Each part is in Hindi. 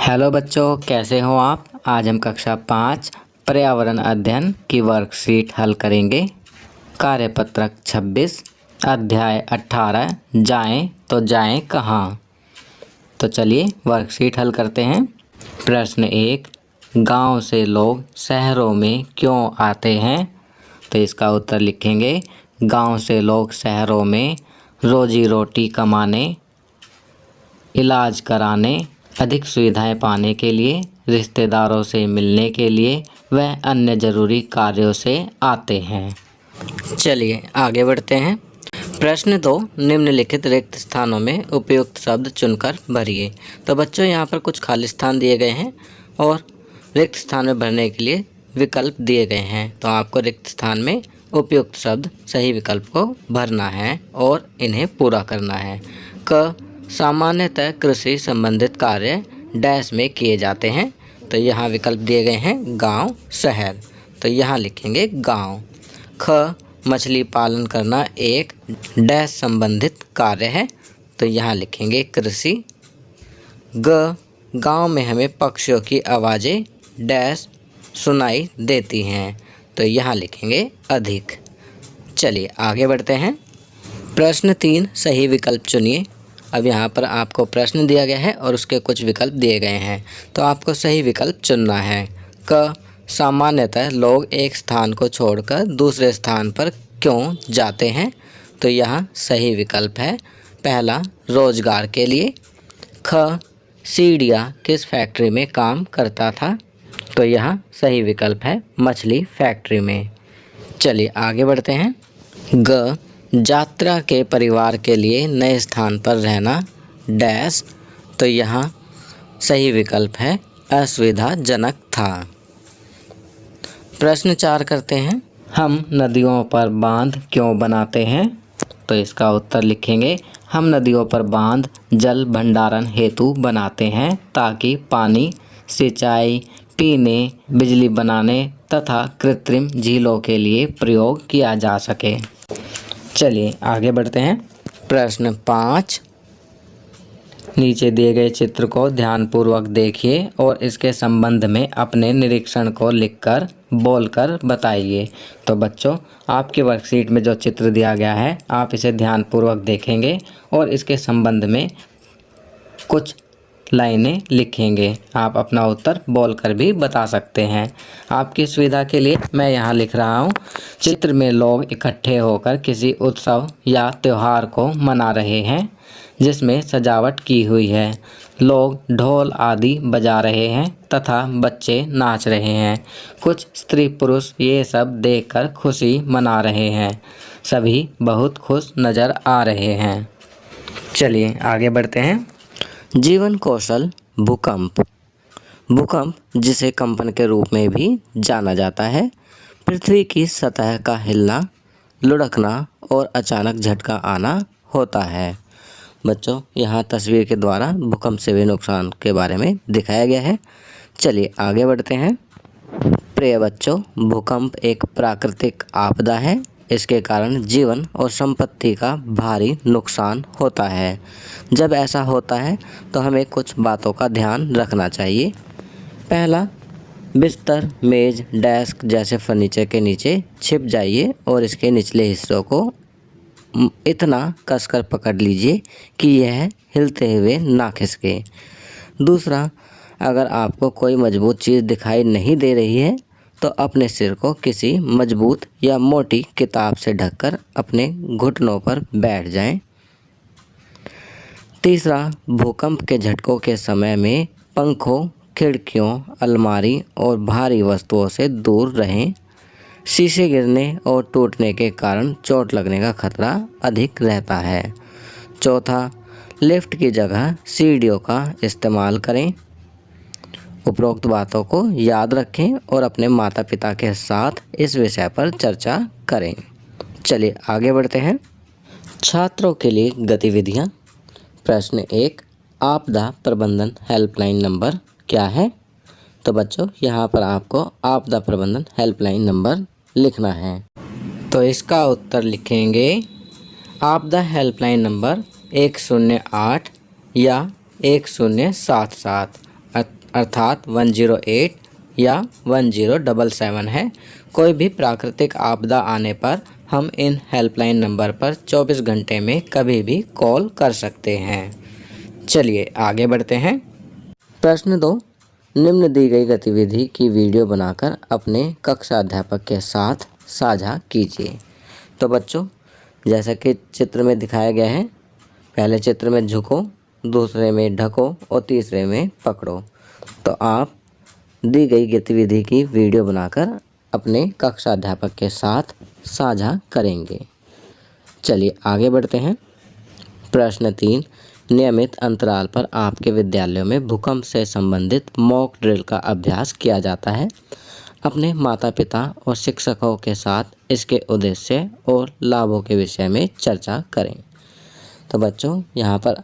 हेलो बच्चों, कैसे हो आप। आज हम कक्षा 5 पर्यावरण अध्ययन की वर्कशीट हल करेंगे। कार्यपत्रक 26 अध्याय 18 जाएं तो जाएं कहाँ। तो चलिए वर्कशीट हल करते हैं। प्रश्न 1, गांव से लोग शहरों में क्यों आते हैं। तो इसका उत्तर लिखेंगे, गांव से लोग शहरों में रोजी रोटी कमाने, इलाज कराने, अधिक सुविधाएं पाने के लिए, रिश्तेदारों से मिलने के लिए व अन्य ज़रूरी कार्यों से आते हैं। चलिए आगे बढ़ते हैं। प्रश्न 2, निम्नलिखित रिक्त स्थानों में उपयुक्त शब्द चुनकर भरिए। तो बच्चों यहाँ पर कुछ खाली स्थान दिए गए हैं और रिक्त स्थान में भरने के लिए विकल्प दिए गए हैं। तो आपको रिक्त स्थान में उपयुक्त शब्द सही विकल्प को भरना है और इन्हें पूरा करना है। क, सामान्यतः कृषि संबंधित कार्य डैश में किए जाते हैं। तो यहाँ विकल्प दिए गए हैं गांव, शहर। तो यहाँ लिखेंगे गांव। ख, मछली पालन करना एक डैश संबंधित कार्य है। तो यहाँ लिखेंगे कृषि। ग, गांव में हमें पक्षियों की आवाज़ें डैश सुनाई देती हैं। तो यहाँ लिखेंगे अधिक। चलिए आगे बढ़ते हैं। प्रश्न 3, सही विकल्प चुनिए। अब यहाँ पर आपको प्रश्न दिया गया है और उसके कुछ विकल्प दिए गए हैं, तो आपको सही विकल्प चुनना है। क, सामान्यतः लोग एक स्थान को छोड़कर दूसरे स्थान पर क्यों जाते हैं। तो यहाँ सही विकल्प है पहला, रोजगार के लिए। ख, सीढ़ियाँ किस फैक्ट्री में काम करता था। तो यहाँ सही विकल्प है मछली फैक्ट्री में। चलिए आगे बढ़ते हैं। ग, यात्रा के परिवार के लिए नए स्थान पर रहना डैश। तो यहाँ सही विकल्प है असुविधाजनक था। प्रश्न 4 करते हैं। हम नदियों पर बांध क्यों बनाते हैं। तो इसका उत्तर लिखेंगे, हम नदियों पर बांध जल भंडारण हेतु बनाते हैं ताकि पानी सिंचाई, पीने, बिजली बनाने तथा कृत्रिम झीलों के लिए प्रयोग किया जा सके। चलिए आगे बढ़ते हैं। प्रश्न 5, नीचे दिए गए चित्र को ध्यानपूर्वक देखिए और इसके संबंध में अपने निरीक्षण को लिखकर बोलकर बताइए। तो बच्चों, आपकी वर्कशीट में जो चित्र दिया गया है आप इसे ध्यानपूर्वक देखेंगे और इसके संबंध में कुछ लाइनें लिखेंगे। आप अपना उत्तर बोलकर भी बता सकते हैं। आपकी सुविधा के लिए मैं यहाँ लिख रहा हूँ, चित्र में लोग इकट्ठे होकर किसी उत्सव या त्यौहार को मना रहे हैं जिसमें सजावट की हुई है। लोग ढोल आदि बजा रहे हैं तथा बच्चे नाच रहे हैं। कुछ स्त्री पुरुष ये सब देखकर खुशी मना रहे हैं। सभी बहुत खुश नज़र आ रहे हैं। चलिए आगे बढ़ते हैं। जीवन कौशल भूकंप। भूकंप, जिसे कंपन के रूप में भी जाना जाता है, पृथ्वी की सतह का हिलना, लुढ़कना और अचानक झटका आना होता है। बच्चों, यहाँ तस्वीर के द्वारा भूकंप से हुए नुकसान के बारे में दिखाया गया है। चलिए आगे बढ़ते हैं। प्रिय बच्चों, भूकंप एक प्राकृतिक आपदा है। इसके कारण जीवन और संपत्ति का भारी नुकसान होता है। जब ऐसा होता है तो हमें कुछ बातों का ध्यान रखना चाहिए। पहला, बिस्तर, मेज, डेस्क जैसे फर्नीचर के नीचे छिप जाइए और इसके निचले हिस्सों को इतना कसकर पकड़ लीजिए कि यह हिलते हुए ना खिसके। दूसरा, अगर आपको कोई मजबूत चीज़ दिखाई नहीं दे रही है तो अपने सिर को किसी मजबूत या मोटी किताब से ढककर अपने घुटनों पर बैठ जाएं। तीसरा, भूकंप के झटकों के समय में पंखों, खिड़कियों, अलमारी और भारी वस्तुओं से दूर रहें। शीशे गिरने और टूटने के कारण चोट लगने का खतरा अधिक रहता है। चौथा, लिफ्ट की जगह सीढ़ियों का इस्तेमाल करें। उपरोक्त बातों को याद रखें और अपने माता पिता के साथ इस विषय पर चर्चा करें। चलिए आगे बढ़ते हैं। छात्रों के लिए गतिविधियाँ। प्रश्न 1, आपदा प्रबंधन हेल्पलाइन नंबर क्या है। तो बच्चों, यहाँ पर आपको आपदा प्रबंधन हेल्पलाइन नंबर लिखना है। तो इसका उत्तर लिखेंगे आपदा हेल्पलाइन नंबर 108 या 1077। अर्थात 108 या 1077 है। कोई भी प्राकृतिक आपदा आने पर हम इन हेल्पलाइन नंबर पर 24 घंटे में कभी भी कॉल कर सकते हैं। चलिए आगे बढ़ते हैं। प्रश्न 2, निम्न दी गई गतिविधि की वीडियो बनाकर अपने कक्षा अध्यापक के साथ साझा कीजिए। तो बच्चों, जैसा कि चित्र में दिखाया गया है, पहले चित्र में झुको, दूसरे में ढको और तीसरे में पकड़ो। तो आप दी गई गतिविधि की वीडियो बनाकर अपने कक्षा अध्यापक के साथ साझा करेंगे। चलिए आगे बढ़ते हैं। प्रश्न 3, नियमित अंतराल पर आपके विद्यालयों में भूकंप से संबंधित मॉक ड्रिल का अभ्यास किया जाता है। अपने माता पिता और शिक्षकों के साथ इसके उद्देश्य और लाभों के विषय में चर्चा करें। तो बच्चों, यहाँ पर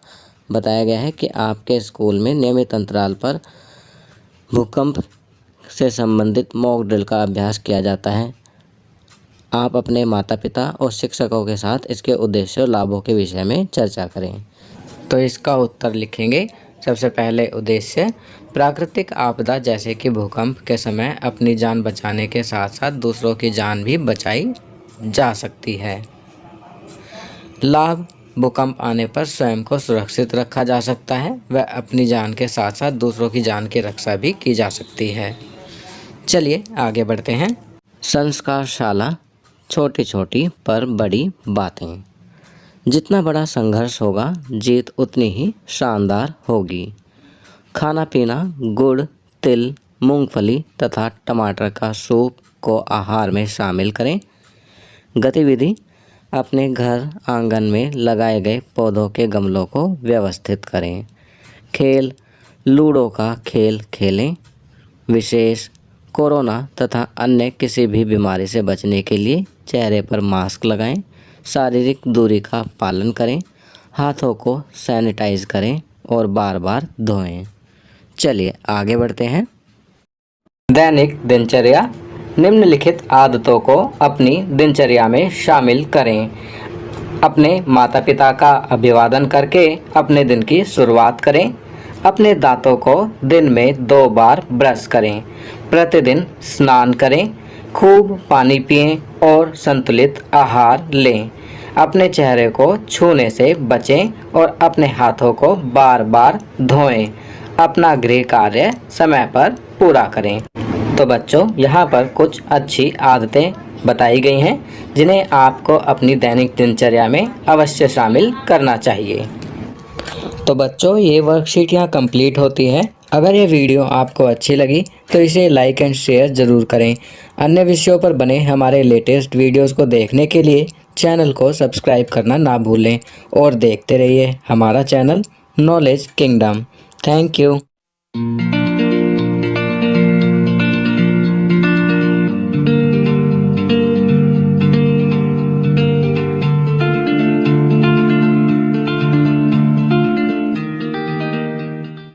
बताया गया है कि आपके स्कूल में नियमित अंतराल पर भूकंप से संबंधित मॉक ड्रिल का अभ्यास किया जाता है। आप अपने माता पिता और शिक्षकों के साथ इसके उद्देश्य और लाभों के विषय में चर्चा करें। तो इसका उत्तर लिखेंगे। सबसे पहले उद्देश्य, प्राकृतिक आपदा जैसे कि भूकंप के समय अपनी जान बचाने के साथ साथ दूसरों की जान भी बचाई जा सकती है। लाभ, भूकंप आने पर स्वयं को सुरक्षित रखा जा सकता है व अपनी जान के साथ साथ दूसरों की जान की रक्षा भी की जा सकती है। चलिए आगे बढ़ते हैं। संस्कारशाला, छोटी छोटी पर बड़ी बातें। जितना बड़ा संघर्ष होगा, जीत उतनी ही शानदार होगी। खाना पीना, गुड़, तिल, मूंगफली तथा टमाटर का सूप को आहार में शामिल करें। गतिविधि, अपने घर आंगन में लगाए गए पौधों के गमलों को व्यवस्थित करें। खेल, लूडो का खेल खेलें। विशेष, कोरोना तथा अन्य किसी भी बीमारी से बचने के लिए चेहरे पर मास्क लगाएं। शारीरिक दूरी का पालन करें। हाथों को सैनिटाइज करें और बार बार धोएं। चलिए आगे बढ़ते हैं। दैनिक दिनचर्या, निम्नलिखित आदतों को अपनी दिनचर्या में शामिल करें। अपने माता पिता का अभिवादन करके अपने दिन की शुरुआत करें। अपने दांतों को दिन में 2 बार ब्रश करें। प्रतिदिन स्नान करें। खूब पानी पिएं और संतुलित आहार लें। अपने चेहरे को छूने से बचें और अपने हाथों को बार बार धोएं। अपना गृह कार्य समय पर पूरा करें। तो बच्चों, यहाँ पर कुछ अच्छी आदतें बताई गई हैं जिन्हें आपको अपनी दैनिक दिनचर्या में अवश्य शामिल करना चाहिए। तो बच्चों, ये वर्कशीट यहाँ कंप्लीट होती है। अगर ये वीडियो आपको अच्छी लगी तो इसे लाइक एंड शेयर ज़रूर करें। अन्य विषयों पर बने हमारे लेटेस्ट वीडियोस को देखने के लिए चैनल को सब्सक्राइब करना ना भूलें और देखते रहिए हमारा channel knowledge kingdom. Thank you.